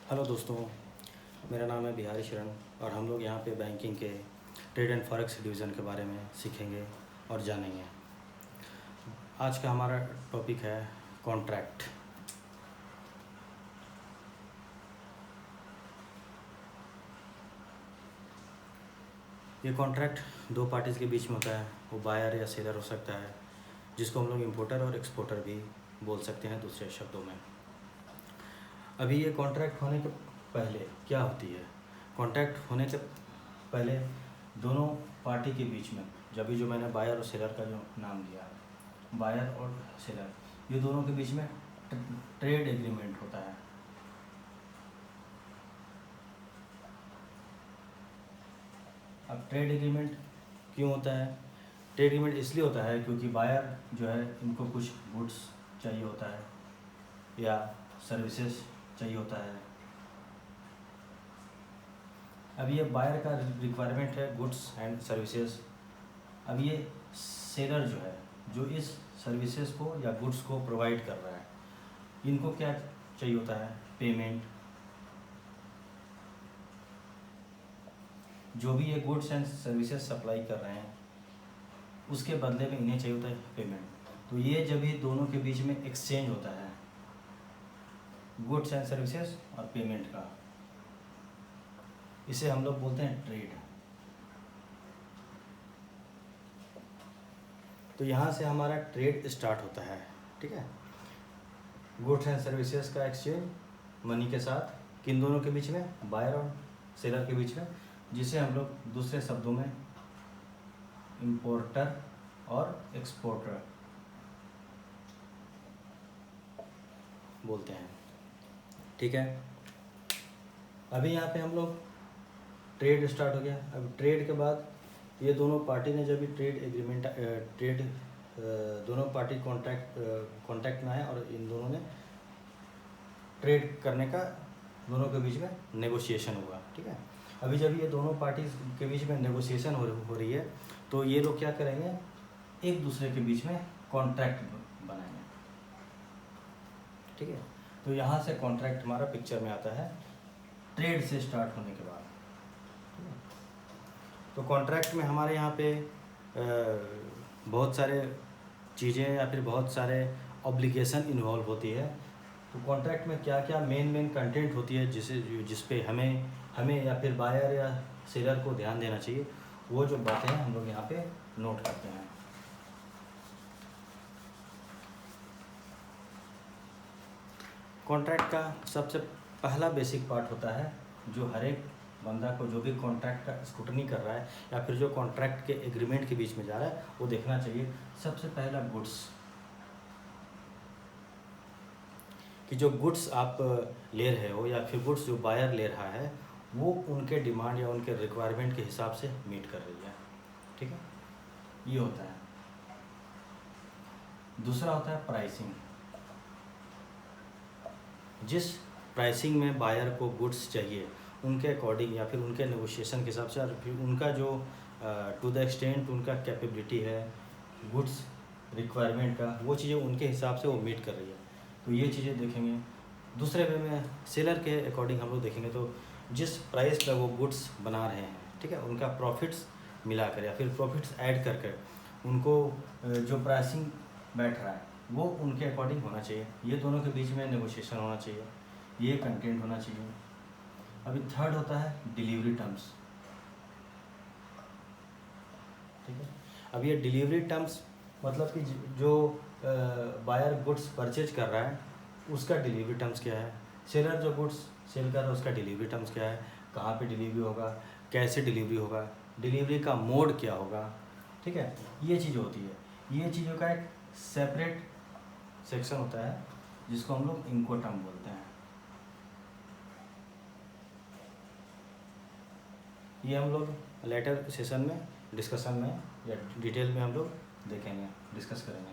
Hello दोस्तों, मेरा नाम है बिहारी शरण और हम लोग यहाँ पे बैंकिंग के ट्रेड एंड फॉरेक्स डिवीज़न के बारे में सीखेंगे और जानेंगे। आज का हमारा टॉपिक है कॉन्ट्रैक्ट। ये कॉन्ट्रैक्ट दो पार्टीज़ के बीच में होता है, वो बायर या सेलर हो सकता है, जिसको हम लोग इम्पोर्टर और एक्सपोर्टर भी बोल सकते हैं दूसरे शब्दों में। अभी ये कॉन्ट्रैक्ट होने के पहले क्या होती है? कॉन्ट्रैक्ट होने के पहले दोनों पार्टी के बीच में, जब भी जो मैंने बायर और सेलर का जो नाम दिया है, बायर और सेलर, ये दोनों के बीच में ट्रेड एग्रीमेंट होता है। अब ट्रेड एग्रीमेंट क्यों होता है? ट्रेड एग्रीमेंट इसलिए होता है क्योंकि बायर जो है, इनको कुछ गुड्स चाहिए होता है या सर्विसेज चाहिए होता है। अब ये बायर का रिक्वायरमेंट है गुड्स एंड सर्विसेज। अब ये सेलर जो है, जो इस सर्विसेज को या गुड्स को प्रोवाइड कर रहा है, इनको क्या चाहिए होता है? पेमेंट। जो भी ये गुड्स एंड सर्विसेज सप्लाई कर रहे हैं, उसके बदले में इन्हें चाहिए होता है पेमेंट। तो ये जब ये दोनों के बीच में एक्सचेंज होता है गुड्स एंड सर्विसेज और पेमेंट का, इसे हम लोग बोलते हैं ट्रेड। तो यहाँ से हमारा ट्रेड स्टार्ट होता है, ठीक है। गुड्स एंड सर्विसेज का एक्सचेंज मनी के साथ, किन दोनों के बीच में? बायर और सेलर के बीच में, जिसे हम लोग दूसरे शब्दों में इंपोर्टर और एक्सपोर्टर बोलते हैं, ठीक है। अभी यहाँ पे हम लोग ट्रेड स्टार्ट हो गया। अब ट्रेड के बाद ये दोनों पार्टी ने जब भी ट्रेड एग्रीमेंट दोनों पार्टी कॉन्ट्रैक्ट में आए और इन दोनों ने ट्रेड करने का दोनों के बीच में नेगोशिएशन हुआ, ठीक है। अभी जब ये दोनों पार्टी के बीच में नेगोशिएशन हो रही है, तो ये लोग क्या करेंगे? एक दूसरे के बीच में कॉन्ट्रैक्ट बनाएंगे, ठीक है। तो यहाँ से कॉन्ट्रैक्ट हमारा पिक्चर में आता है ट्रेड से स्टार्ट होने के बाद। तो कॉन्ट्रैक्ट में हमारे यहाँ पे बहुत सारे चीज़ें या फिर बहुत सारे ऑब्लिगेशन इन्वॉल्व होती है। तो कॉन्ट्रैक्ट में क्या क्या मेन कंटेंट होती है जिस पे हमें या फिर बायर या सेलर को ध्यान देना चाहिए, वो जो बातें हैं हम लोग यहाँ पे नोट करते हैं। कॉन्ट्रैक्ट का सबसे पहला बेसिक पार्ट होता है, जो हर एक बंदा को, जो भी कॉन्ट्रैक्ट का स्क्रूटनी कर रहा है या फिर जो कॉन्ट्रैक्ट के एग्रीमेंट के बीच में जा रहा है, वो देखना चाहिए। सबसे पहला गुड्स, कि जो गुड्स आप ले रहे हो या फिर गुड्स जो बायर ले रहा है, वो उनके डिमांड या उनके रिक्वायरमेंट के हिसाब से मीट कर रही है, ठीक है। ये होता है। दूसरा होता है प्राइसिंग। जिस प्राइसिंग में बायर को गुड्स चाहिए, उनके अकॉर्डिंग या फिर उनके नेगोशिएशन के हिसाब से, और फिर उनका जो टू द एक्सटेंट उनका कैपेबिलिटी है गुड्स रिक्वायरमेंट का, वो चीज़ें उनके हिसाब से वो मीट कर रही है, तो ये चीज़ें देखेंगे। दूसरे वे में सेलर के अकॉर्डिंग हम लोग देखेंगे, तो जिस प्राइस पर वो गुड्स बना रहे हैं, ठीक है, उनका प्रॉफिट्स मिलाकर या फिर प्रॉफिट्स ऐड करके उनको जो प्राइसिंग बैठ रहा है, वो उनके अकॉर्डिंग होना चाहिए। ये दोनों के बीच में नेगोशिएशन होना चाहिए, ये कंटेंट होना चाहिए। अभी थर्ड होता है डिलीवरी टर्म्स, ठीक है। अब ये डिलीवरी टर्म्स मतलब कि जो बायर गुड्स परचेज कर रहा है, उसका डिलीवरी टर्म्स क्या है, सेलर जो गुड्स सेल कर रहा है उसका डिलीवरी टर्म्स क्या है, कहाँ पे डिलीवरी होगा, कैसे डिलीवरी होगा, डिलीवरी का मोड क्या होगा, ठीक है। ये चीज़ होती है। ये चीज़ों का एक सेपरेट सेक्शन होता है, जिसको हम लोग इंकोटर्म बोलते हैं। ये हम लोग लेटर सेशन में डिस्कशन में या डिटेल में हम लोग देखेंगे, डिस्कस करेंगे,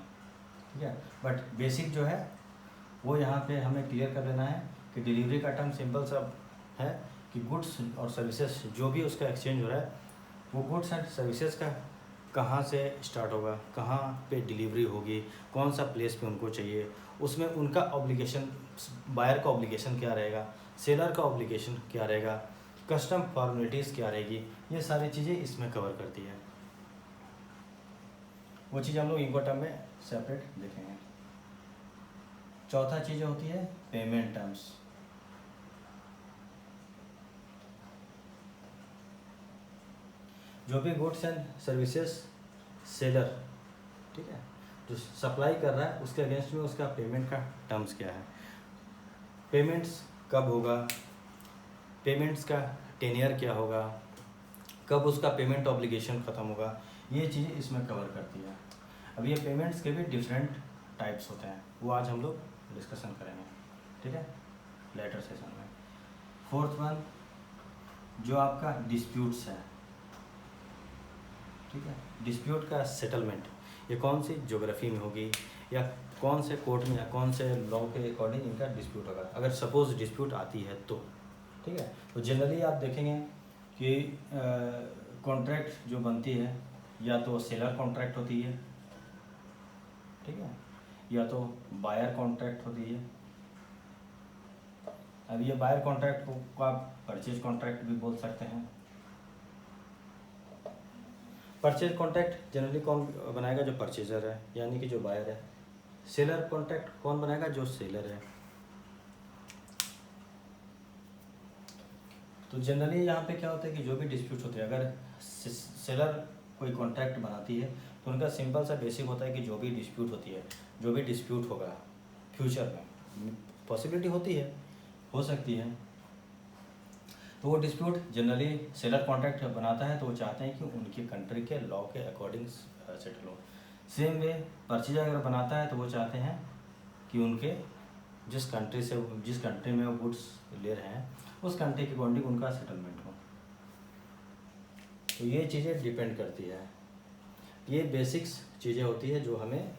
ठीक है। बट बेसिक जो है वो यहाँ पे हमें क्लियर कर लेना है कि डिलीवरी का टर्म सिंपल सा है कि गुड्स और सर्विसेज जो भी उसका एक्सचेंज हो रहा है, वो गुड्स एंड सर्विसेज का कहाँ से स्टार्ट होगा, कहाँ पे डिलीवरी होगी, कौन सा प्लेस पे उनको चाहिए, उसमें उनका ऑब्लिगेशन, बायर का ऑब्लिगेशन क्या रहेगा, सेलर का ऑब्लिगेशन क्या रहेगा, कस्टम फॉर्मेलिटीज़ क्या रहेगी, ये सारी चीज़ें इसमें कवर करती है। वो चीज़ हम लोग इंकोटर्म में सेपरेट देखेंगे। चौथा चीज़ होती है पेमेंट टर्म्स। जो भी गुड्स एंड सर्विसेज सेलर, ठीक है, जो सप्लाई कर रहा है उसके अगेंस्ट में उसका पेमेंट का टर्म्स क्या है, पेमेंट्स कब होगा, पेमेंट्स का टेनियर क्या होगा, कब उसका पेमेंट ऑब्लिगेशन ख़त्म होगा, ये चीज़ें इसमें कवर करती है। अब ये पेमेंट्स के भी डिफरेंट टाइप्स होते हैं, वो आज हम लोग डिस्कशन करेंगे, ठीक है, लेटर सेशन में। फोर्थ वन जो आपका डिस्प्यूट्स है, ठीक है, डिस्प्यूट का सेटलमेंट, ये कौन सी ज्योग्राफी में होगी या कौन से कोर्ट में या कौन से लॉ के अकॉर्डिंग इनका डिस्प्यूट होगा, अगर सपोज डिस्प्यूट आती है तो, ठीक है। तो जनरली आप देखेंगे कि कॉन्ट्रैक्ट जो बनती है या तो सेलर कॉन्ट्रैक्ट होती है, ठीक है, या तो बायर कॉन्ट्रैक्ट होती है। अब ये बायर कॉन्ट्रैक्ट को आप परचेज कॉन्ट्रैक्ट भी बोल सकते हैं। परचेज कॉन्ट्रैक्ट जनरली कौन बनाएगा, जो परचेजर है यानी कि जो बायर है। सेलर कॉन्ट्रैक्ट कौन बनाएगा, जो सेलर है। तो जनरली यहाँ पे क्या होता है कि जो भी डिस्प्यूट होते हैं, अगर सेलर कोई कॉन्ट्रैक्ट बनाती है तो उनका सिंपल सा बेसिक होता है कि जो भी डिस्प्यूट होती है, जो भी डिस्प्यूट होगा फ्यूचर में, पॉसिबिलिटी होती है, हो सकती है, तो वो डिस्प्यूट जनरली सेलर कॉन्ट्रैक्ट बनाता है तो वो चाहते हैं कि उनकी कंट्री के लॉ के अकॉर्डिंग सेटल हो। सेम वे परचेज अगर बनाता है तो वो चाहते हैं कि उनके जिस कंट्री में वो गुड्स ले रहे हैं उस कंट्री के अकॉर्डिंग उनका सेटलमेंट हो। तो ये चीज़ें डिपेंड करती है, ये बेसिक्स चीज़ें होती है जो हमें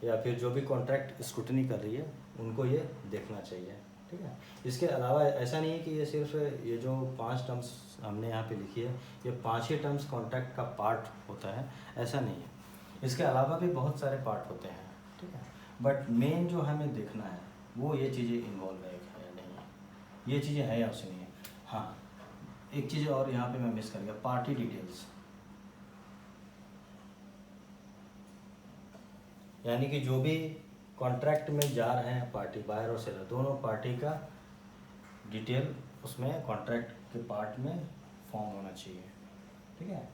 या फिर जो भी कॉन्ट्रैक्ट स्क्रूटनी कर रही है उनको ये देखना चाहिए, ठीक है। इसके अलावा ऐसा नहीं है कि ये सिर्फ ये जो 5 टर्म्स हमने यहाँ पे लिखी है ये 5 ही टर्म्स कॉन्ट्रैक्ट का पार्ट होता है, ऐसा नहीं है, इसके अलावा भी बहुत सारे पार्ट होते हैं, ठीक है। बट मेन जो हमें देखना है वो ये चीज़ें इन्वॉल्व है या नहीं है, ये चीज़ें हैं या उससे नहीं है। हाँ, एक चीज़ और यहाँ पे मैं मिस कर गया, पार्टी डिटेल्स, यानी कि जो भी कॉन्ट्रैक्ट में जा रहे हैं पार्टी, बायर और सेलर दोनों पार्टी का डिटेल उसमें कॉन्ट्रैक्ट के पार्ट में फॉर्म होना चाहिए, ठीक है।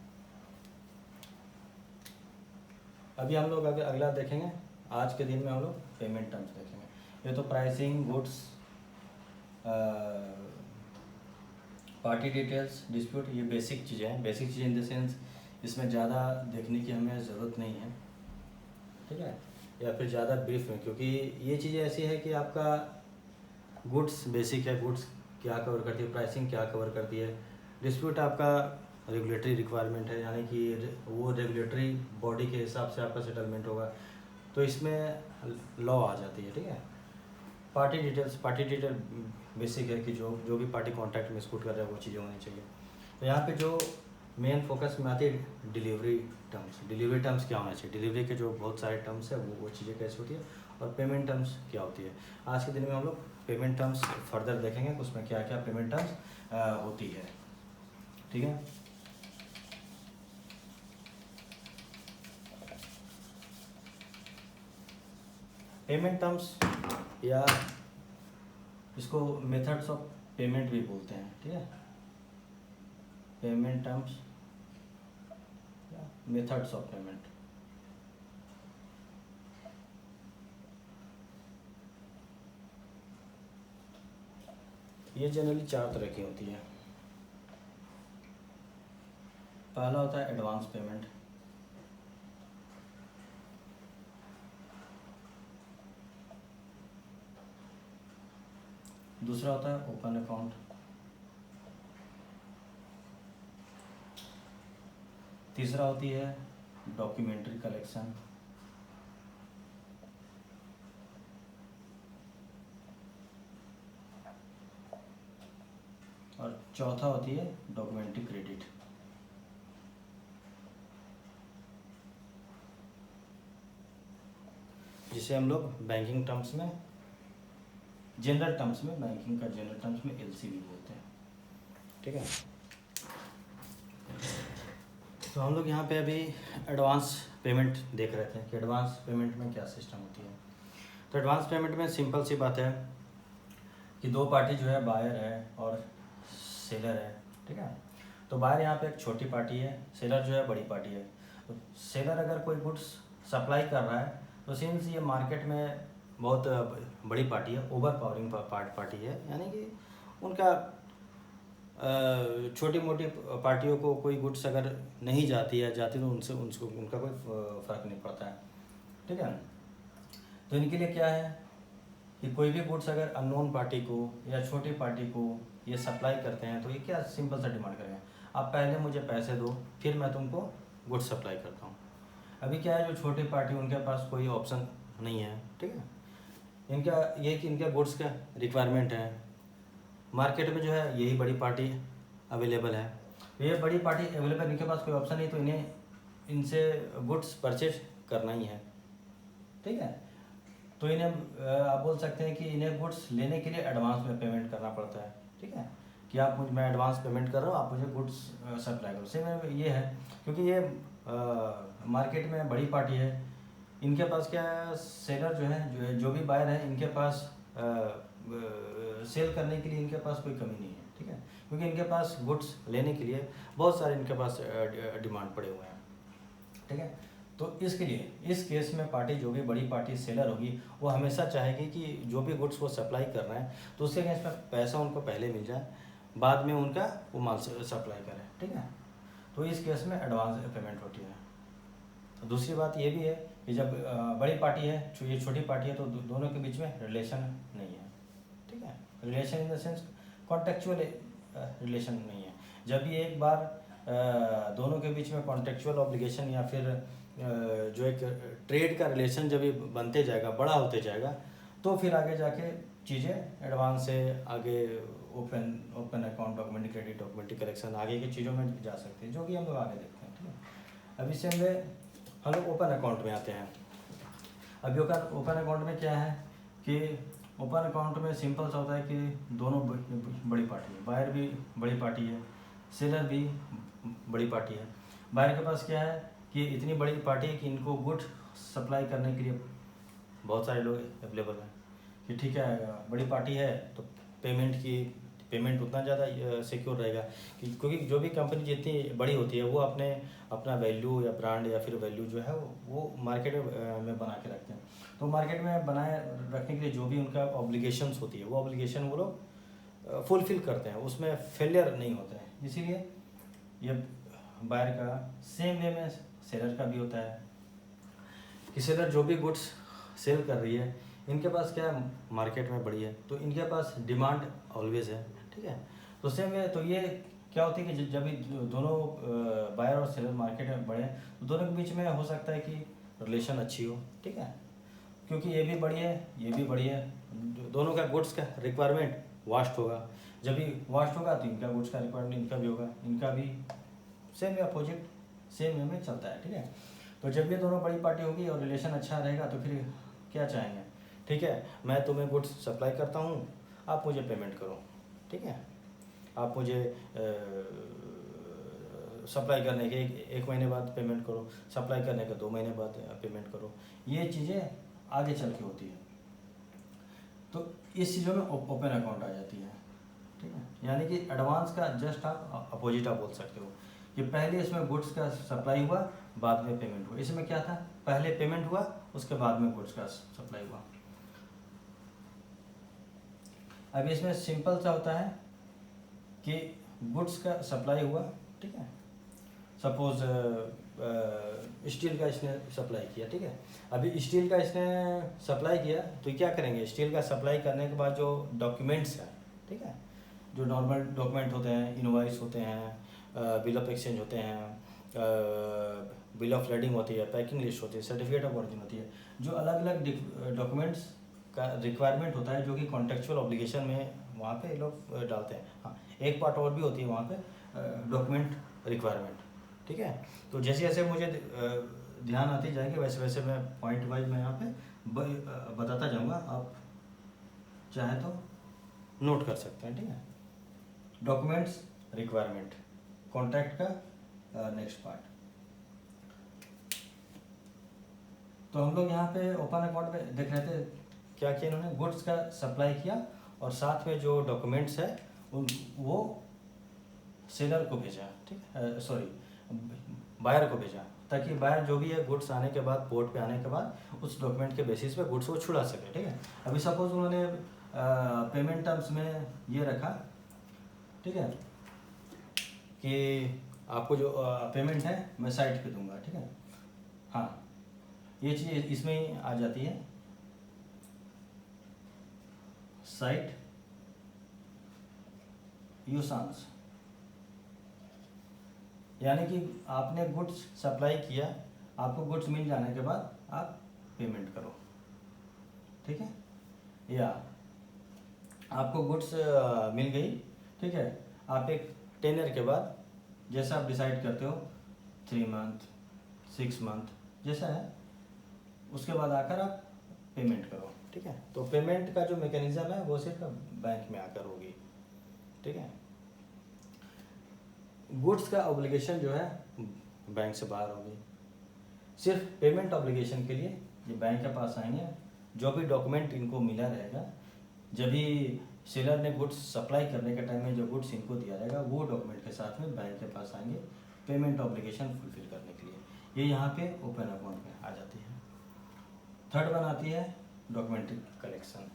अभी हम लोग अगर अगला देखेंगे, आज के दिन में हम लोग पेमेंट टर्म्स देखेंगे। ये तो pricing, goods, party details, dispute, ये बेसिक चीज़ें हैं। बेसिक चीज़ें इन द सेंस इसमें ज़्यादा देखने की हमें ज़रूरत नहीं है, ठीक है, या फिर ज़्यादा ब्रीफ में, क्योंकि ये चीज़ें ऐसी है कि आपका गुड्स बेसिक है, गुड्स क्या कवर करती है, प्राइसिंग क्या कवर करती है, डिस्प्यूट आपका रेगुलेटरी रिक्वायरमेंट है, यानी कि वो रेगुलेटरी बॉडी के हिसाब से आपका सेटलमेंट होगा, तो इसमें लॉ आ जाती है, ठीक है। Party details, party detail basic है कि जो भी पार्टी कॉन्ट्रैक्ट में स्कूट कर रहा है वो चीज़ें होनी चाहिए। तो यहाँ पे जो मेन फोकस में आती है डिलीवरी टर्म्स। डिलीवरी टर्म्स क्या होना चाहिए, डिलीवरी के जो बहुत सारे टर्म्स है वो चीज़ें कैसे होती है, और पेमेंट टर्म्स क्या होती है। आज के दिन में हम लोग पेमेंट टर्म्स फर्दर देखेंगे उसमें क्या क्या पेमेंट टर्म्स होती है, ठीक है। पेमेंट टर्म्स या इसको मेथड्स ऑफ पेमेंट भी बोलते हैं, ठीक है, payment terms, methods of payment. ये जनरली 4 तरह की होती है। पहला होता है एडवांस पेमेंट, दूसरा होता है ओपन अकाउंट, तीसरा होती है डॉक्यूमेंट्री कलेक्शन, और चौथा होती है डॉक्यूमेंट्री क्रेडिट। जिसे हम लोग बैंकिंग टर्म्स में जनरल टर्म्स में, बैंकिंग का जनरल टर्म्स में LC भी बोलते हैं, ठीक है। तो हम लोग यहाँ पे अभी एडवांस पेमेंट देख रहे थे कि एडवांस पेमेंट में क्या सिस्टम होती है। तो एडवांस पेमेंट में सिंपल सी बात है कि दो पार्टी जो है, बायर है और सेलर है, ठीक है। तो बायर यहाँ पे एक छोटी पार्टी है, सेलर जो है बड़ी पार्टी है। तो सेलर अगर कोई गुड्स सप्लाई कर रहा है तो सिंस ये मार्केट में बहुत बड़ी पार्टी है, ओवर पावरिंग पार्टी है, यानी कि उनका छोटी मोटी पार्टियों को कोई गुड्स अगर नहीं जाती है जाती तो उनसे उनका कोई फ़र्क नहीं पड़ता है, ठीक है। तो इनके लिए क्या है कि कोई भी गुड्स अगर अननोन पार्टी को या छोटी पार्टी को ये सप्लाई करते हैं तो ये क्या सिंपल सा डिमांड करेंगे, आप पहले मुझे पैसे दो फिर मैं तुमको गुड्स सप्लाई करता हूँ। अभी क्या है, जो छोटी पार्टी उनके पास कोई ऑप्शन नहीं है, ठीक है। इनका ये कि इनका गुड्स का रिक्वायरमेंट है, मार्केट में जो है यही बड़ी पार्टी अवेलेबल है। ये बड़ी पार्टी अवेलेबल, इनके पास कोई ऑप्शन नहीं तो इन्हें इनसे गुड्स परचेज करना ही है, ठीक है। तो इन्हें आप बोल सकते हैं कि इन्हें गुड्स लेने के लिए एडवांस में पेमेंट करना पड़ता है, ठीक है, कि आप मुझे, मैं एडवांस पेमेंट कर रहा हूँ, आप मुझे गुड्स सप्लाई करो। सेम ये है, क्योंकि ये मार्केट में बड़ी पार्टी है, इनके पास क्या है, सेलर जो है, जो भी बायर है, इनके पास सेल करने के लिए इनके पास कोई कमी नहीं है, ठीक है, क्योंकि इनके पास गुड्स लेने के लिए बहुत सारे इनके पास डिमांड पड़े हुए हैं, ठीक है। तो इसके लिए इस केस में पार्टी, जो भी बड़ी पार्टी सेलर होगी, वो हमेशा चाहेगी कि जो भी गुड्स वो सप्लाई कर रहे हैं तो उसके अगेंस्ट में पैसा उनको पहले मिल जाए, बाद में उनका वो माल सप्लाई करें, ठीक है। तो इस केस में एडवांस पेमेंट होती है। तो दूसरी बात ये भी है कि जब बड़ी पार्टी है, ये छोटी पार्टी है, तो दोनों के बीच में रिलेशन नहीं है, ठीक है। Relation in the sense contextual relation नहीं है। जब भी एक बार दोनों के बीच में कॉन्टेक्चुअल ऑब्लिगेशन या फिर जो एक ट्रेड का रिलेशन जब ये बनते जाएगा, बड़ा होते जाएगा, तो फिर आगे जाके चीज़ें एडवांस से आगे open account documentary, credit documentary, collection, आगे की चीज़ों में जा सकते हैं, जो कि हम लोग आगे देखते हैं, ठीक है। अभी से हम लोग ओपन अकाउंट में आते हैं। अभी ओपन अकाउंट में क्या है कि ओपन अकाउंट में सिंपल सा होता है कि दोनों बड़ी पार्टी है, बायर भी बड़ी पार्टी है, सेलर भी बड़ी पार्टी है। बायर के पास क्या है कि इतनी बड़ी पार्टी है कि इनको गुड सप्लाई करने के लिए बहुत सारे लोग अवेलेबल हैं, कि ठीक है बड़ी पार्टी है तो पेमेंट उतना ज़्यादा सिक्योर रहेगा, क्योंकि जो भी कंपनी जितनी बड़ी होती है वो अपना वैल्यू या ब्रांड या फिर वैल्यू जो है वो मार्केट में बना के रखते हैं। तो मार्केट में बनाए रखने के लिए जो भी उनका ऑब्लिगेशंस होती है, वो ऑब्लिगेशन वो लोग फुलफिल करते हैं, उसमें फेलियर नहीं होते हैं। इसीलिए ये बायर का सेम वे में सेलर का भी होता है कि सेलर जो भी गुड्स सेल कर रही है, इनके पास क्या मार्केट में बड़ी है तो इनके पास डिमांड ऑलवेज है, ठीक है। तो सेम वे, तो ये क्या होती है कि जब भी दोनों बायर और सेलर मार्केट में बढ़े तो दोनों के बीच में हो सकता है कि रिलेशन अच्छी हो, ठीक है, क्योंकि ये भी बड़ी है, ये भी बड़ी है, दोनों का गुड्स का रिक्वायरमेंट वास्ट होगा, जब भी वास्ट होगा तो इनका गुड्स का रिक्वायरमेंट इनका भी होगा, इनका भी same way opposite same way में चलता है, ठीक है। तो जब ये दोनों बड़ी पार्टी होगी और रिलेशन अच्छा रहेगा तो फिर क्या चाहेंगे, ठीक है, मैं तुम्हें गुड्स सप्लाई करता हूँ, आप मुझे पेमेंट करो, ठीक है, आप मुझे सप्लाई करने के एक महीने बाद पेमेंट करो, सप्लाई करने के 2 महीने बाद पेमेंट करो, ये चीज़ें आगे चल के होती है। तो इस चीज़ों में ओपन अकाउंट आ जाती है, ठीक है, यानी कि एडवांस का जस्ट आप अपोजिट आप बोल सकते हो कि पहले इसमें गुड्स का सप्लाई हुआ, बाद में पेमेंट हुआ। इसमें क्या था, पहले पेमेंट हुआ, उसके बाद में गुड्स का सप्लाई हुआ। अब इसमें सिंपल सा होता है कि गुड्स का सप्लाई हुआ, ठीक है, सपोज स्टील का इसने सप्लाई किया, ठीक है, अभी स्टील का इसने सप्लाई किया तो क्या करेंगे, स्टील का सप्लाई करने के बाद जो डॉक्यूमेंट्स हैं, ठीक है, जो नॉर्मल डॉक्यूमेंट होते हैं, इनवॉइस होते हैं, बिल ऑफ एक्सचेंज होते हैं, बिल ऑफ लेडिंग होती है, पैकिंग लिस्ट होती है, सर्टिफिकेट ऑफ ऑरिजिन होती है, जो अलग अलग डॉक्यूमेंट्स का रिक्वायरमेंट होता है, जो कि कॉन्टेक्चुअल ऑब्लिगेशन में वहाँ पे लोग डालते हैं। हाँ, एक पार्ट और भी होती है वहाँ पे डॉक्यूमेंट रिक्वायरमेंट, ठीक है। तो जैसे जैसे मुझे ध्यान आती जाएगी वैसे वैसे मैं पॉइंट वाइज मैं यहाँ पे बताता जाऊँगा, आप चाहे तो नोट कर सकते हैं, ठीक है। डॉक्यूमेंट्स रिक्वायरमेंट, कॉन्ट्रैक्ट का नेक्स्ट पार्ट। तो हम लोग यहाँ पे ओपन अकाउंट में देख रहे थे क्या किया इन्होंने, गुड्स का सप्लाई किया और साथ में जो डॉक्यूमेंट्स है वो सेलर को भेजा, ठीक है, सॉरी बायर को भेजा, ताकि बायर जो भी है गुड्स आने के बाद, पोर्ट पे आने के बाद उस डॉक्यूमेंट के बेसिस पे गुड्स को छुड़ा सके, ठीक है। अभी सपोज उन्होंने पेमेंट टर्म्स में ये रखा, ठीक है, कि आपको जो पेमेंट है मैं साइट पे दूंगा, ठीक है। हाँ, ये चीज़ इसमें ही आ जाती है, साइट यूसांस, यानी कि आपने गुड्स सप्लाई किया, आपको गुड्स मिल जाने के बाद आप पेमेंट करो, ठीक है। या आपको गुड्स मिल गई, ठीक है, आप एक टेनर के बाद जैसा आप डिसाइड करते हो 3 मंथ 6 मंथ जैसा है, उसके बाद आकर आप पेमेंट करो, ठीक है। तो पेमेंट का जो मैकेनिज्म है वो सिर्फ बैंक में आकर होगी, ठीक है। गुड्स का ऑब्लिगेशन जो है बैंक से बाहर होगी, सिर्फ पेमेंट ऑब्लिगेशन के लिए ये बैंक के पास आएंगे, जो भी डॉक्यूमेंट इनको मिला रहेगा, जब भी सेलर ने गुड्स सप्लाई करने के टाइम में जो गुड्स इनको दिया रहेगा वो डॉक्यूमेंट के साथ में बैंक के पास आएंगे पेमेंट ऑब्लिगेशन फुलफिल करने के लिए। ये यहाँ पे ओपन अकाउंट में आ जाती है। थर्ड वन आती है डॉक्यूमेंट्री कलेक्शन।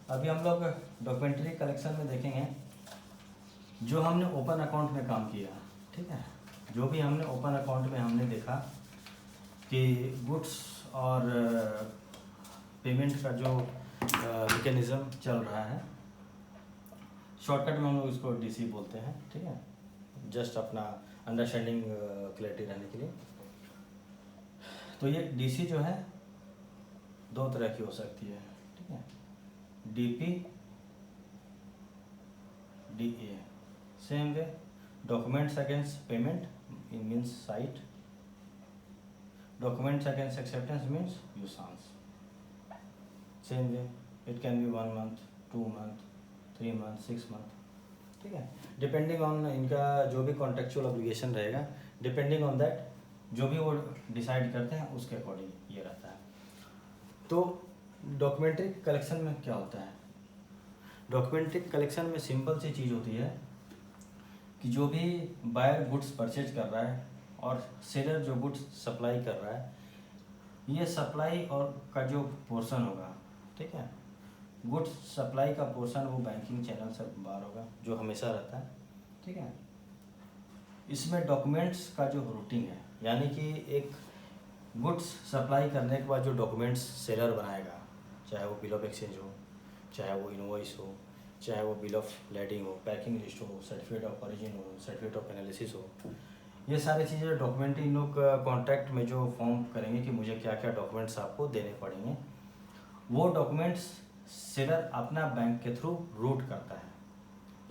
अभी हम लोग डॉक्यूमेंट्री कलेक्शन में देखेंगे जो हमने ओपन अकाउंट में काम किया, ठीक है, जो भी हमने ओपन अकाउंट में हमने देखा कि गुड्स और पेमेंट का जो मैकेनिज़्म चल रहा है, शॉर्टकट में हम लोग इसको डीसी बोलते हैं, ठीक है, जस्ट अपना अंडरस्टैंडिंग क्लैरिटी रहने के लिए। तो ये डीसी जो है 2 तरह की हो सकती है, ठीक है, DP DA. Same way documents against payment in means sight, documents against acceptance means usance. Same way it can be 1 month 2 month 3 month 6 month, ठीक है, डिपेंडिंग ऑन इनका जो भी कॉन्ट्रेक्चुअल ऑब्लिगेशन रहेगा, डिपेंडिंग ऑन दैट जो भी वो decide करते हैं उसके अकॉर्डिंग ये रहता है। तो डॉक्यूमेंट्री कलेक्शन में क्या होता है, डॉक्यूमेंट्री कलेक्शन में सिंपल सी चीज़ होती है कि जो भी बायर गुड्स परचेज कर रहा है और सेलर जो गुड्स सप्लाई कर रहा है, ये सप्लाई और का जो पोर्शन होगा, ठीक है, गुड्स सप्लाई का पोर्शन वो बैंकिंग चैनल से बाहर होगा, जो हमेशा रहता है, ठीक है। इसमें डॉक्यूमेंट्स का जो रूटिंग है, यानी कि एक गुड्स सप्लाई करने के बाद जो डॉक्यूमेंट्स सेलर बनाएगा, चाहे वो बिल ऑफ एक्सचेंज हो, चाहे वो इनवॉइस हो, चाहे वो बिल ऑफ लेडिंग हो, पैकिंग लिस्ट हो, सर्टिफिकेट ऑफ ओरिजिन हो, सर्टिफिकेट ऑफ एनालिसिस हो, ये सारी चीज़ें डॉक्यूमेंट इन लोग कॉन्ट्रैक्ट में जो फॉर्म करेंगे कि मुझे क्या क्या डॉक्यूमेंट्स आपको देने पड़ेंगे, वो डॉक्यूमेंट्स सेलर अपना बैंक के थ्रू रूट करता है।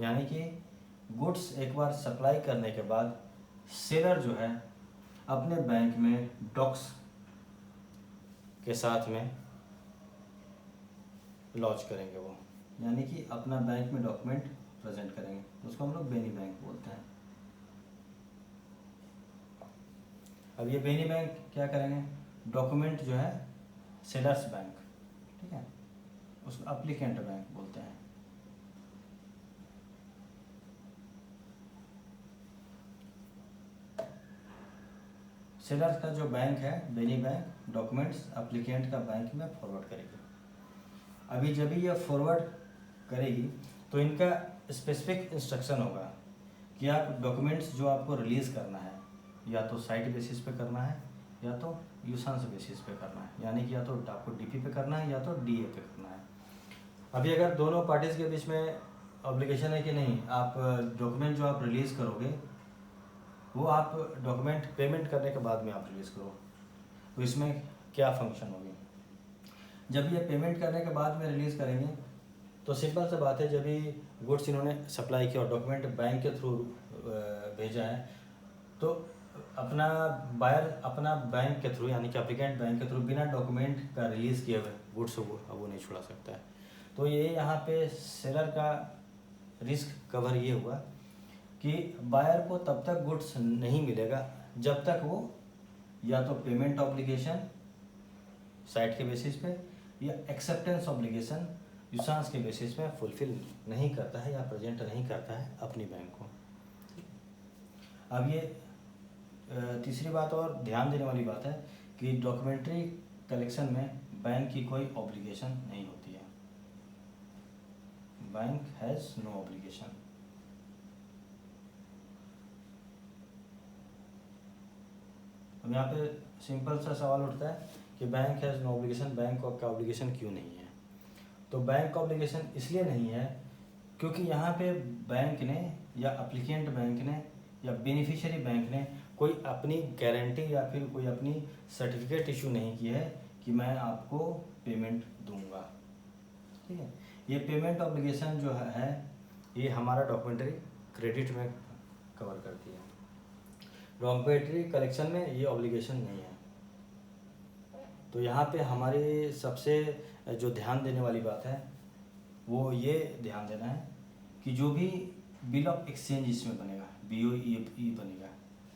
यानी कि गुड्स एक बार सप्लाई करने के बाद सेलर जो है अपने बैंक में डॉक्स के साथ में लॉन्च करेंगे वो, यानी कि अपना बैंक में डॉक्यूमेंट प्रेजेंट करेंगे, उसको हम लोग बेनी बैंक बोलते हैं। अब ये बेनी बैंक क्या करेंगे, डॉक्यूमेंट जो है सेलर्स बैंक, ठीक है, उसको एप्लीकेंट बैंक बोलते हैं। सेलर्स का जो बैंक है बेनी बैंक, डॉक्यूमेंट्स एप्लीकेंट का बैंक में फॉरवर्ड करेगी। अभी जब भी ये फॉरवर्ड करेगी तो इनका स्पेसिफिक इंस्ट्रक्शन होगा कि आप डॉक्यूमेंट्स जो आपको रिलीज़ करना है या तो साइट बेसिस पे करना है या तो यूसांस बेसिस पे करना है, यानी कि या तो आपको डीपी पे करना है या तो डीए पे करना है। अभी अगर दोनों पार्टीज़ के बीच में ऑब्लिगेशन है कि नहीं, आप डॉक्यूमेंट जो आप रिलीज़ करोगे वो आप डॉक्यूमेंट पेमेंट करने के बाद में आप रिलीज़ करो, तो इसमें क्या फंक्शन होगी। जब ये पेमेंट करने के बाद में रिलीज़ करेंगे तो सिंपल सा बात है, जब भी गुड्स इन्होंने सप्लाई किया और डॉक्यूमेंट बैंक के थ्रू भेजा है तो अपना बायर अपना बैंक के थ्रू यानी कि एप्लीकेंट बैंक के थ्रू बिना डॉक्यूमेंट का रिलीज़ किए हुए गुड्स वो नहीं छुड़ा सकता है। तो ये यहाँ पे सेलर का रिस्क कवर ये हुआ कि बायर को तब तक गुड्स नहीं मिलेगा जब तक वो या तो पेमेंट ऑब्लिगेशन साइट के बेसिस पे या एक्सेप्टेंस ऑब्लिगेशन यूसांस के बेसिस पे फुलफिल नहीं करता है या प्रेजेंट नहीं करता है अपनी बैंक को। अब ये तीसरी बात और ध्यान देने वाली बात है कि डॉक्यूमेंट्री कलेक्शन में बैंक की कोई ऑब्लिगेशन नहीं होती है। Bank has no obligation. अब यहाँ पे सिंपल सा सवाल उठता है कि bank has no obligation, bank का ऑब्लिगेशन क्यों नहीं है? तो बैंक का ऑब्लिगेशन इसलिए नहीं है क्योंकि यहाँ पे बैंक ने या एप्लीकेंट बैंक ने या बेनिफिशियरी बैंक ने कोई अपनी गारंटी या फिर कोई अपनी सर्टिफिकेट इशू नहीं की है कि मैं आपको पेमेंट दूंगा। ठीक है, ये पेमेंट ऑब्लिगेशन जो है ये हमारा डॉक्यूमेंट्री क्रेडिट में कवर करती है। डॉक्यूमेंट्री कलेक्शन में ये ऑब्लिगेशन नहीं है। तो यहाँ पे हमारी सबसे जो ध्यान देने वाली बात है वो ये ध्यान देना है कि जो भी बिल ऑफ एक्सचेंज इसमें बनेगा, BOE बनेगा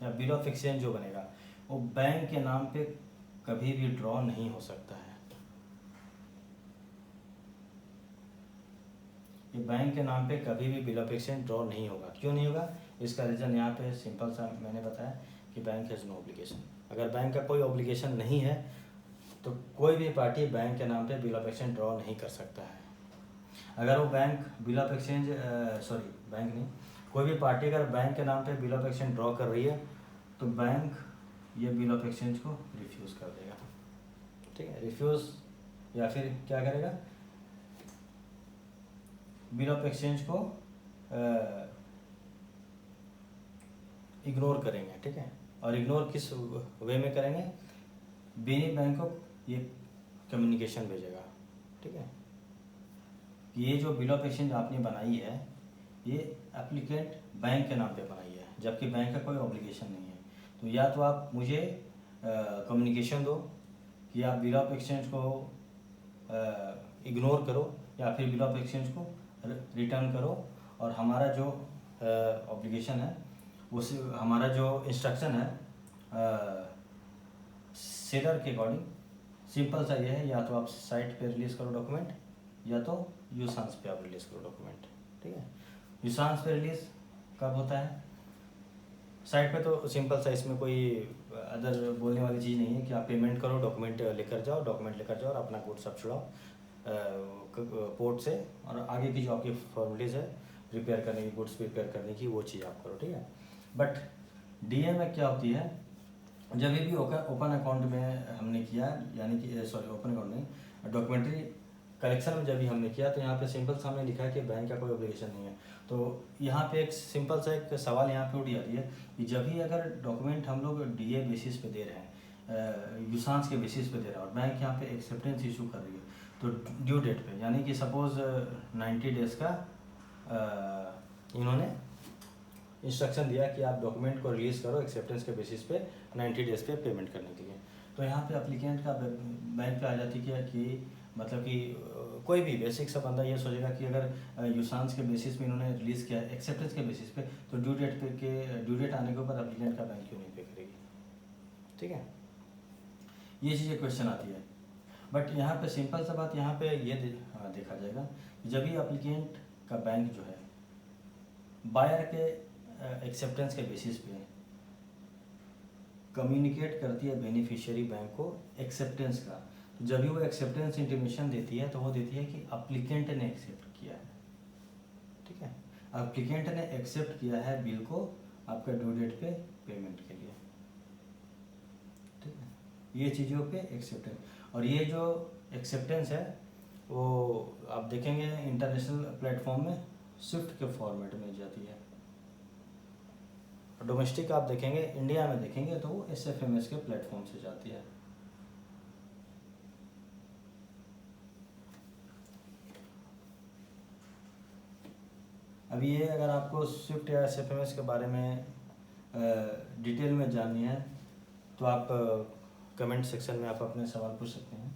या बिल ऑफ एक्सचेंज जो बनेगा वो बैंक के नाम पे कभी भी ड्रॉ नहीं हो सकता है। ये बैंक के नाम पे कभी भी बिल ऑफ एक्सचेंज ड्रॉ नहीं होगा। क्यों नहीं होगा? इसका रीज़न यहाँ पे सिंपल सा मैंने बताया कि बैंक हैज़ नो ऑब्लिगेशन। अगर बैंक का कोई ऑब्लिगेशन नहीं है तो कोई भी पार्टी बैंक के नाम पे बिल ऑफ एक्सचेंज ड्रॉ नहीं कर सकता है। अगर वो bank bill of exchange bank नहीं, कोई भी पार्टी अगर बैंक के नाम पे बिल ऑफ एक्सचेंज ड्रॉ कर रही है तो बैंक ये बिल ऑफ एक्सचेंज को रिफ्यूज़ कर देगा। ठीक है, रिफ्यूज़ या फिर क्या करेगा, बिल ऑफ एक्सचेंज को इग्नोर करेंगे। ठीक है, और इग्नोर किस वे में करेंगे? बेनी बैंक को ये कम्युनिकेशन भेजेगा। ठीक है, ये जो बिल ऑफ एक्सचेंज आपने बनाई है ये एप्लीकेंट बैंक के नाम पे बनाई है जबकि बैंक का कोई ऑब्लिगेशन नहीं है। तो या तो आप मुझे कम्युनिकेशन दो कि आप बिल ऑफ एक्सचेंज को इग्नोर करो या फिर बिल ऑफ एक्सचेंज को रिटर्न करो, और हमारा जो ऑब्लिगेशन है उस हमारा जो इंस्ट्रक्शन है सेलर के अकॉर्डिंग सिंपल सा ये है, या तो आप साइट पे रिलीज़ करो डॉक्यूमेंट या तो यूसांस पे आप रिलीज़ करो डॉक्यूमेंट। ठीक है, यूसांस पे रिलीज़ कब होता है? साइट पे तो सिंपल सा, इसमें कोई अदर बोलने वाली चीज़ नहीं है कि आप पेमेंट करो, डॉक्यूमेंट लेकर जाओ और अपना गुड्स सब छुड़ाओ पोर्ट से, और आगे की जो आपकी फॉर्मेलिटीज़ है प्रिपेयर करने की, गुड्स प्रिपेयर करने की, वो चीज़ आप करो। ठीक है, बट DA में क्या होती है, जब भी ओपन अकाउंट में हमने किया, यानी कि ओपन अकाउंट नहीं, डॉक्यूमेंट्री कलेक्शन में जब भी हमने किया तो यहाँ पे सिंपल सा हमने लिखा है कि बैंक का कोई ऑब्लिगेशन नहीं है। तो यहाँ पे एक सिंपल सा एक सवाल यहाँ पे उठ जाती है कि जब भी अगर डॉक्यूमेंट हम लोग DA बेसिस पे दे रहे हैं, यूसांस के बेसिस पे दे रहे हैं, और बैंक यहाँ पे एक्सेप्टेंस इशू कर रही है, तो ड्यू डेट पे, यानी कि सपोज 90 डेज़ का इन्होंने इंस्ट्रक्शन दिया कि आप डॉक्यूमेंट को रिलीज़ करो एक्सेप्टेंस के बेसिस पे 90 डेज़ पे पेमेंट करने के लिए। तो यहाँ पे एप्लीकेंट का बैंक पे आ जाती है कि मतलब कि कोई भी बेसिक सा बंदा ये सोचेगा कि अगर यूसांस के बेसिस पे इन्होंने रिलीज़ किया एक्सेप्टेंस के बेसिस पे, तो ड्यू डेट आने के ऊपर एप्लीकेंट का बैंक क्यों नहीं पे करेगी। ठीक है, ये चीज़ें क्वेश्चन आती है। बट यहाँ पे सिंपल सा बात यहाँ पे ये देखा जाएगा कि जब भी एप्लीकेंट का बैंक जो है बायर के एक्सेप्टेंस के बेसिस पे कम्युनिकेट करती है बेनिफिशियरी बैंक को एक्सेप्टेंस का, तो जब भी वो एक्सेप्टेंस इंटीमेशन देती है तो वो देती है कि एप्लीकेंट ने एक्सेप्ट किया है। ठीक है, एप्लीकेंट ने एक्सेप्ट किया है बिल को आपका ड्यू डेट पे पेमेंट के लिए। ठीक है, ये चीज़ों पे एक्सेप्टेंस, और ये जो एक्सेप्टेंस है वो आप देखेंगे इंटरनेशनल प्लेटफॉर्म में स्विफ्ट के फॉर्मेट में जाती है। डोमेस्टिक आप देखेंगे, इंडिया में देखेंगे तो वो SFMS के प्लेटफॉर्म से जाती है। अब ये अगर आपको स्विफ्ट या SFMS के बारे में डिटेल में जाननी है तो आप कमेंट सेक्शन में आप अपने सवाल पूछ सकते हैं,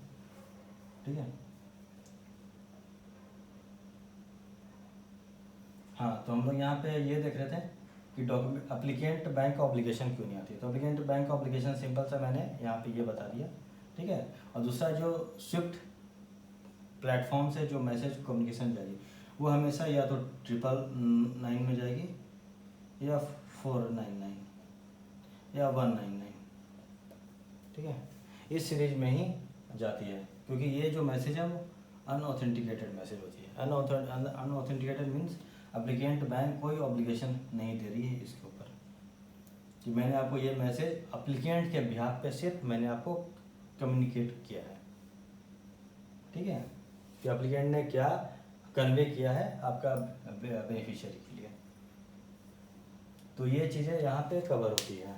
ठीक है। हाँ, तो हम लोग यहाँ पे ये देख रहे थे कि डॉक्यूमेंट अप्लीकेंट बैंक ऑब्लिगेशन क्यों नहीं आती। तो अप्लीकेंट बैंक ऑब्लिगेशन सिंपल सा मैंने यहाँ पे ये बता दिया, ठीक है। और दूसरा जो स्विफ्ट प्लेटफॉर्म से जो मैसेज कम्युनिकेशन जाएगी वो हमेशा या तो 999 में जाएगी या 499 या 199, ठीक है। इस सीरीज में ही जाती है, क्योंकि ये जो मैसेज है वो अनऑथेंटिकेटेड मैसेज होती है। अनऑथेंटिकेटेड मीन्स एप्लीकेंट बैंक कोई ऑब्लिगेशन नहीं दे रही है इसके ऊपर कि मैंने आपको ये मैसेज एप्लीकेंट के बिहाफ पे सिर्फ मैंने आपको कम्युनिकेट किया है, ठीक है, कि एप्लीकेंट ने क्या कन्वे किया है आपका बेनिफिशियरी के लिए। तो ये चीज़ें यहाँ पे कवर होती है।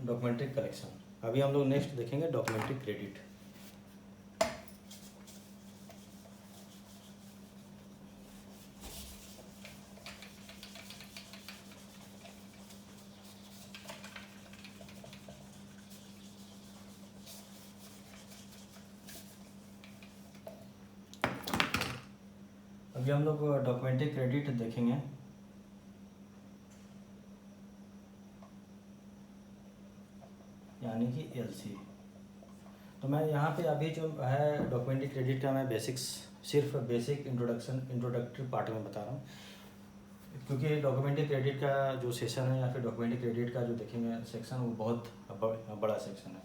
डॉक्यूमेंट्री कलेक्शन, अभी हम लोग नेक्स्ट देखेंगे डॉक्यूमेंट्री क्रेडिट। अभी हम लोग डॉक्यूमेंट्री क्रेडिट देखेंगे। यानी कि एलसी। तो मैं यहाँ पे अभी जो है डॉक्यूमेंट्री क्रेडिट का मैं सिर्फ बेसिक इंट्रोडक्टरी पार्ट में बता रहा हूँ, क्योंकि डॉक्यूमेंट्री क्रेडिट का जो सेशन है या फिर डॉक्यूमेंट्री क्रेडिट का जो देखेंगे सेक्शन वो बहुत बड़ा सेक्शन है।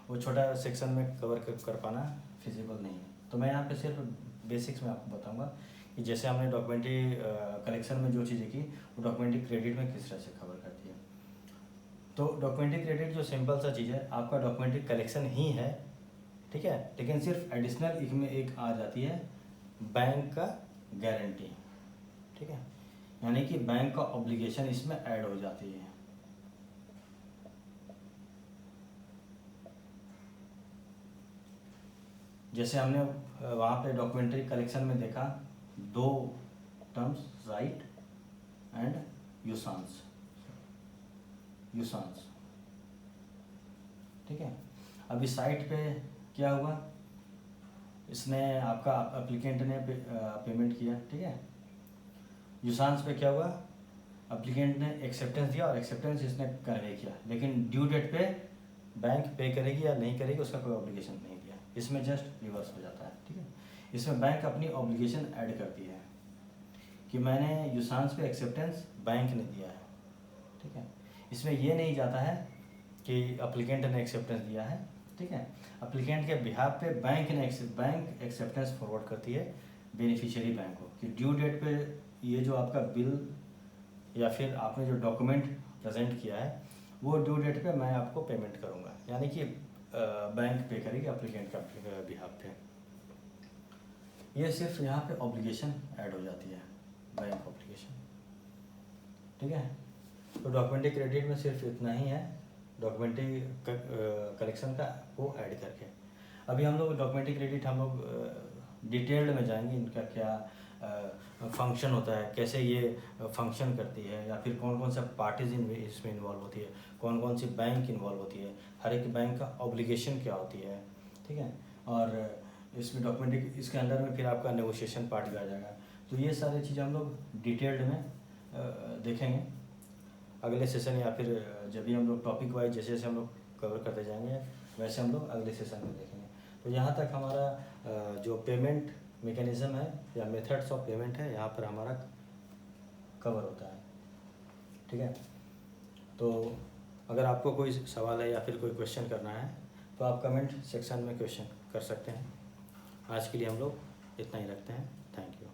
वो छोटा सेक्शन में कवर कर पाना फिजिबल नहीं है। तो मैं यहाँ पे सिर्फ बेसिक्स में आपको बताऊँगा कि जैसे हमने डॉक्यूमेंट्री कलेक्शन में जो चीज़ें की वो डॉक्यूमेंट्री क्रेडिट में किस तरह से कवर करती है। तो डॉक्यूमेंट्री क्रेडिट जो सिंपल सा चीज़ है, आपका डॉक्यूमेंट्री कलेक्शन ही है, ठीक है, लेकिन सिर्फ एडिशनल इसमें एक आ जाती है बैंक का गारंटी, ठीक है, यानी कि बैंक का ऑब्लिगेशन इसमें ऐड हो जाती है। जैसे हमने वहाँ पे डॉक्यूमेंट्री कलेक्शन में देखा दो टर्म्स, राइट एंड यूसांस, ठीक है। अभी साइट पे क्या हुआ, इसने आपका एप्लीकेंट ने पेमेंट किया, ठीक है। यूसांस पे क्या हुआ, एप्लीकेंट ने एक्सेप्टेंस दिया और एक्सेप्टेंस इसने कन्वे किया, लेकिन ड्यू डेट पे बैंक पे करेगी या नहीं करेगी उसका कोई ऑब्लिगेशन नहीं दिया। इसमें जस्ट रिवर्स हो जाता है, ठीक है। इसमें बैंक अपनी ऑब्लिगेशन ऐड करती है कि मैंने यूसांस पे एक्सेप्टेंस बैंक ने दिया है, ठीक है। इसमें ये नहीं जाता है कि एप्लीकेंट ने एक्सेप्टेंस दिया है, ठीक है। एप्लीकेंट के बिहाफ पे बैंक एक्सेप्टेंस फॉरवर्ड करती है बेनिफिशियरी बैंक को कि ड्यू डेट पे ये जो आपका बिल या फिर आपने जो डॉक्यूमेंट प्रेजेंट किया है वो ड्यू डेट पे मैं आपको पेमेंट करूँगा, यानी कि बैंक पे करेगी एप्लीकेंट का बिहाफ पे। ये सिर्फ यहाँ पे ऑब्लिगेशन ऐड हो जाती है, बैंक ऑब्लिगेशन, ठीक है। तो डॉक्यूमेंट्री क्रेडिट में सिर्फ इतना ही है, डॉक्यूमेंट्री कलेक्शन का वो ऐड करके। अभी हम लोग डॉक्यूमेंट्री क्रेडिट हम लोग डिटेल्ड में जाएंगे, इनका क्या फंक्शन होता है, कैसे ये फंक्शन करती है, या फिर कौन कौन सा पार्टीज इसमें इन्वॉल्व होती है, कौन कौन सी बैंक इन्वॉल्व होती है, हर एक बैंक का ऑब्लिगेशन क्या होती है, ठीक है। और इसमें डॉक्यूमेंट्री इसके अंदर में फिर आपका नेगोशिएशन पार्ट भी आ जाएगा। तो ये सारी चीज़ें हम लोग डिटेल्ड में देखेंगे अगले सेशन, या फिर जब भी हम लोग टॉपिक वाइज जैसे जैसे हम लोग कवर करते जाएंगे वैसे हम लोग अगले सेशन में देखेंगे। तो यहाँ तक हमारा जो पेमेंट मैकेनिज़्म है या मेथड्स ऑफ पेमेंट है यहाँ पर हमारा कवर होता है, ठीक है। तो अगर आपको कोई सवाल है या फिर कोई क्वेश्चन करना है तो आप कमेंट सेक्शन में क्वेश्चन कर सकते हैं। आज के लिए हम लोग इतना ही रखते हैं। Thank you.